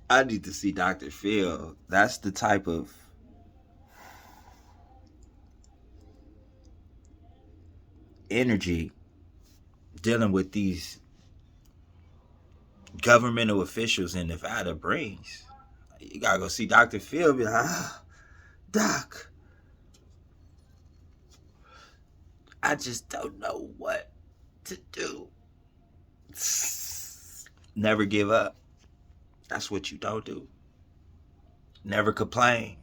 I need to see Dr. Phil. That's the type of energy dealing with these governmental officials in Nevada brings. You gotta go see Dr. Phil. Be like, Doc, I just don't know what to do. Never give up. That's what you don't do. Never complain.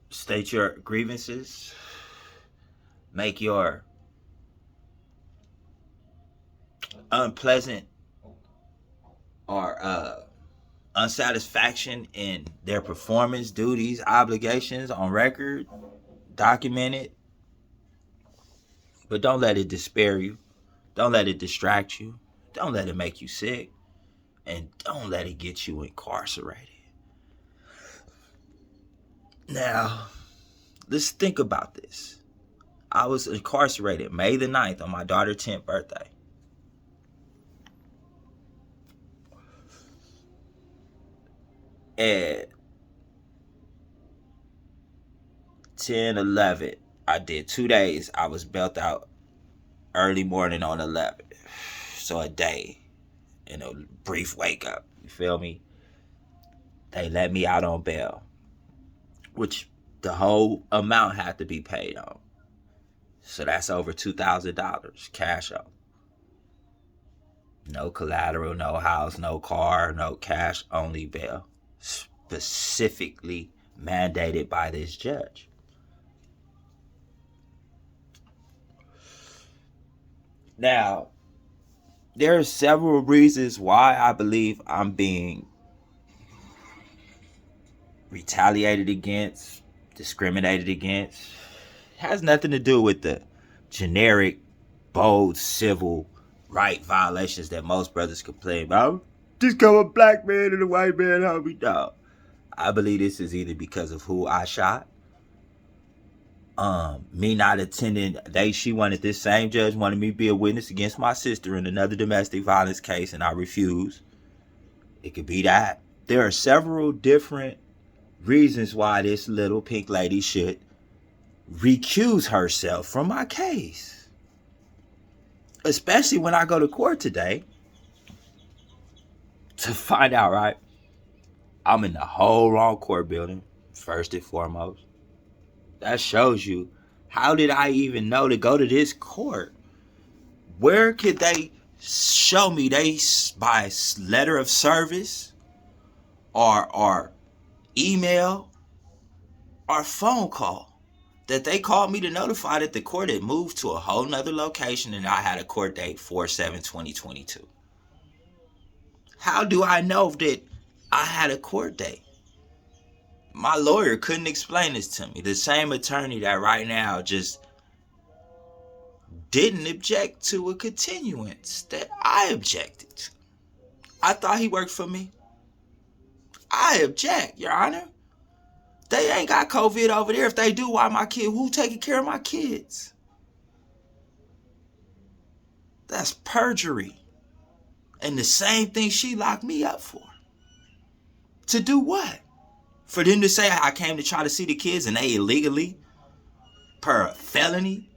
State your grievances. Make your unpleasant or unsatisfaction in their performance, duties, obligations on record. Document it. But don't let it despair you. Don't let it distract you. Don't let it make you sick. And don't let it get you incarcerated. Now, let's think about this. I was incarcerated May the 9th on my daughter's 10th birthday. At 10/11, I did 2 days. I was bailed out early morning on 11. So a day and a brief wake up. You feel me? They let me out on bail, which the whole amount had to be paid on. So that's over $2,000 cash out. No collateral, no house, no car, no cash, only bail. Specifically mandated by this judge. Now, there are several reasons why I believe I'm being retaliated against, discriminated against. It has nothing to do with the generic, bold, civil right violations that most brothers complain about. Just come a black man and a white man, homie. No. I believe this is either because of who I shot, me not attending. She wanted, this same judge wanted me to be a witness against my sister in another domestic violence case, and I refused. It could be that. There are several different reasons why this little pink lady should recuse herself from my case. Especially when I go to court today to find out, right? I'm in the whole wrong court building, first and foremost. That shows you, how did I even know to go to this court? Where could they show me? They by letter of service or email or phone call that they called me to notify that the court had moved to a whole nother location and I had a court date 4/7/2022. How do I know that I had a court date? My lawyer couldn't explain this to me. The same attorney that right now just didn't object to a continuance that I objected to. I thought he worked for me. I object, Your Honor. They ain't got COVID over there. If they do, why my kid? Who taking care of my kids? That's perjury. And the same thing she locked me up for. To do what? For them to say I came to try to see the kids and they illegally, per felony,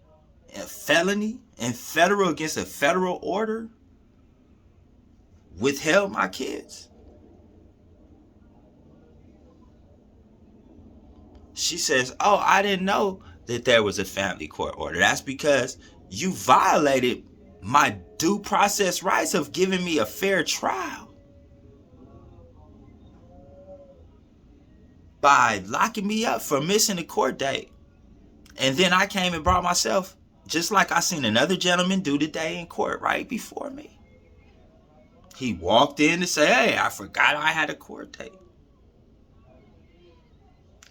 and federal against a federal order, withheld my kids. She says, oh, I didn't know that there was a family court order. That's because you violated my due process rights of giving me a fair trial by locking me up for missing the court date. And then I came and brought myself, just like I seen another gentleman do today in court right before me. He walked in to say, hey, I forgot I had a court date.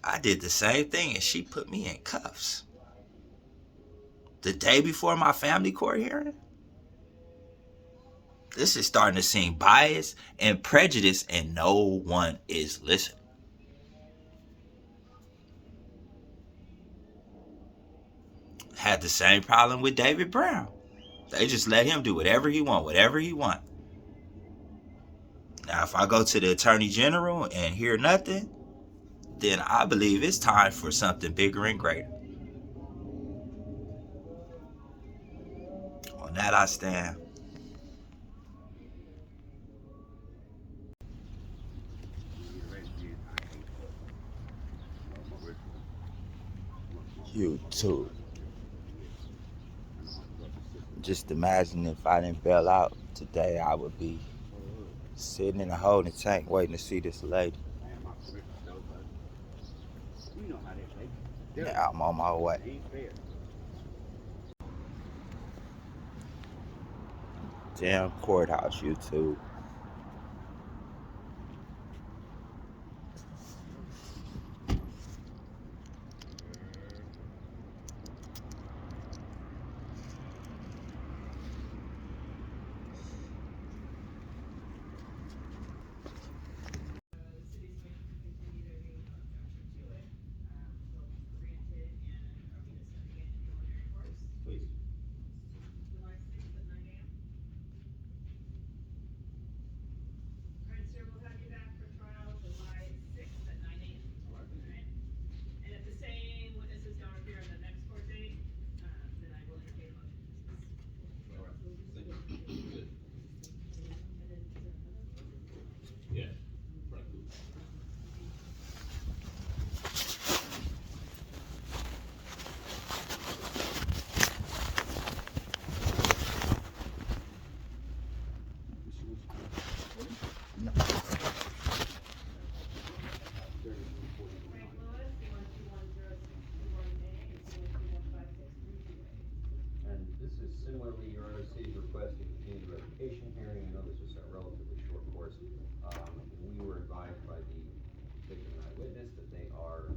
I did the same thing and she put me in cuffs. The day before my family court hearing? This is starting to seem bias and prejudice and no one is listening. Had the same problem with David Brown. They just let him do whatever he want. Now Now, if I go to the Attorney General and hear nothing, then I believe it's time for something bigger and greater. On that I stand. YouTube. Just imagine if I didn't bail out today, I would be sitting in a holding tank waiting to see this lady. Now I'm on my way. Damn courthouse, YouTube. Similarly, Your Honor, city's request to continue the revocation hearing. I know this was a relatively short course. We were advised by the victim and eyewitness that they are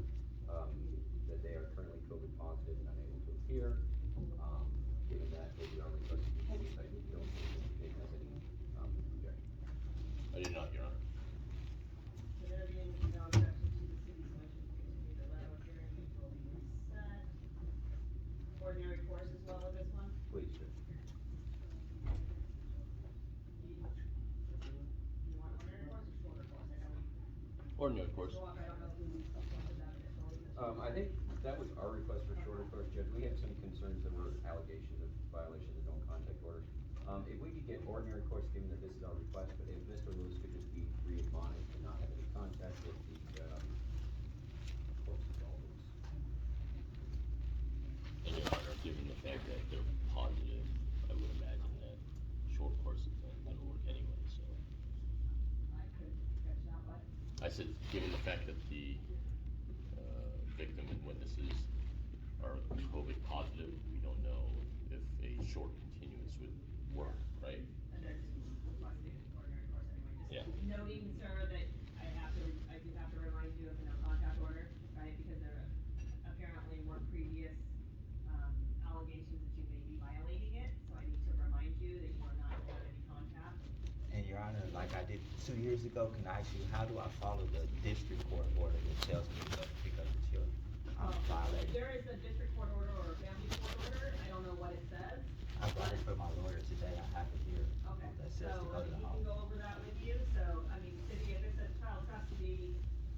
currently COVID positive and unable to appear. Given that, they are requesting to continue. I don't think Mr. King has any objection. I do not, Your Honor. So there being no objection to the city's motion to continue the level hearing, it will be set. Ordinary course as well with this one? Please, sir. You want ordinary course or shorter course? I know Ordinary course. I don't know who requested that initially. I think that was our request for shorter course, Judge. We had some concerns. There were allegations of violation of the no contact order. If we could get ordinary course, given that this is our request, but if Mr. Lewis could just be re-admonished and not have any contact with the course involved. And Your Honor, given the fact that they're positive, I would imagine that short course is gonna work anyway, so. I couldn't catch that, but I said, given the fact that the, victim and witnesses are COVID positive, we don't know if a short continuance would work, right? and there's requesting ordinary course anyway. Yeah. Just noting, sir, that I do have to remind you of the no contact order, right? Because there apparently were previous, allegations that you may be violating it, so I need to remind you that you are not to have any contact. And Your Honor, like I did 2 years ago, can I ask you, how do I follow the district court order that tells me to pick up the children? I'm violating. There is a district court order or a family court order, I don't know what it says. I brought it for my lawyer today, I have it here. Okay, That so, says to go to the he home. can go over that with you, so, I mean, city, if it's a child custody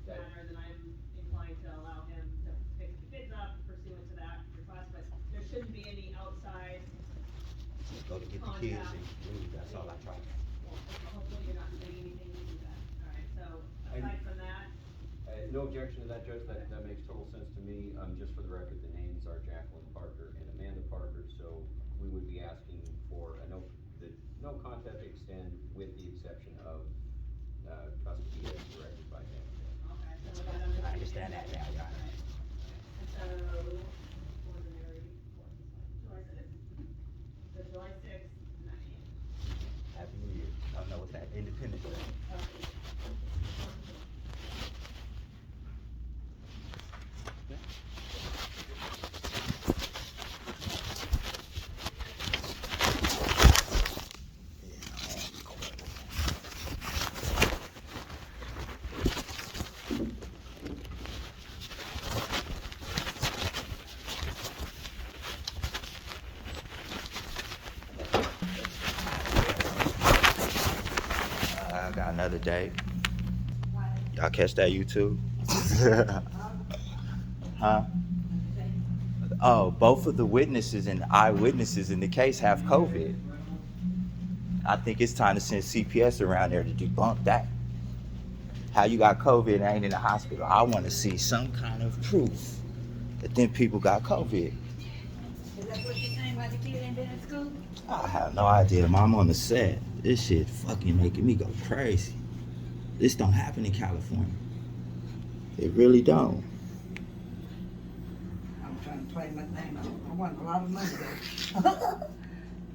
matter, then I'm inclined to allow him to pick the kids up pursuant to that request, but there shouldn't be any outside, Just go to get the kids and leave, that's all I try. well, hopefully you're not doing anything to do that, alright, so, aside from that, No objection to that, Judge. That makes total sense to me. Just for the record, the names are Jacqueline Parker and Amanda Parker, so we would be asking for the no contact to extend with the exception of custody as directed by him. okay, so with that understanding. I understand that now, Your Honor. And so, ordinary, July 6th. So July 6th, 9 a.m. Happy New Year. Oh no, what's that, Independence Day? Okay. Now, other day. Y'all catch that YouTube? Huh? Oh, both of the witnesses and eyewitnesses in the case have COVID. I think it's time to send CPS around there to debunk that. How you got COVID and ain't in the hospital? I want to see some kind of proof that them people got COVID. Is that what you're saying? Why the kid ain't been in school? I have no idea. Mom on the set. This shit fucking making me go crazy. This don't happen in California. It really don't. I'm trying to play my thing. I want a lot of money though.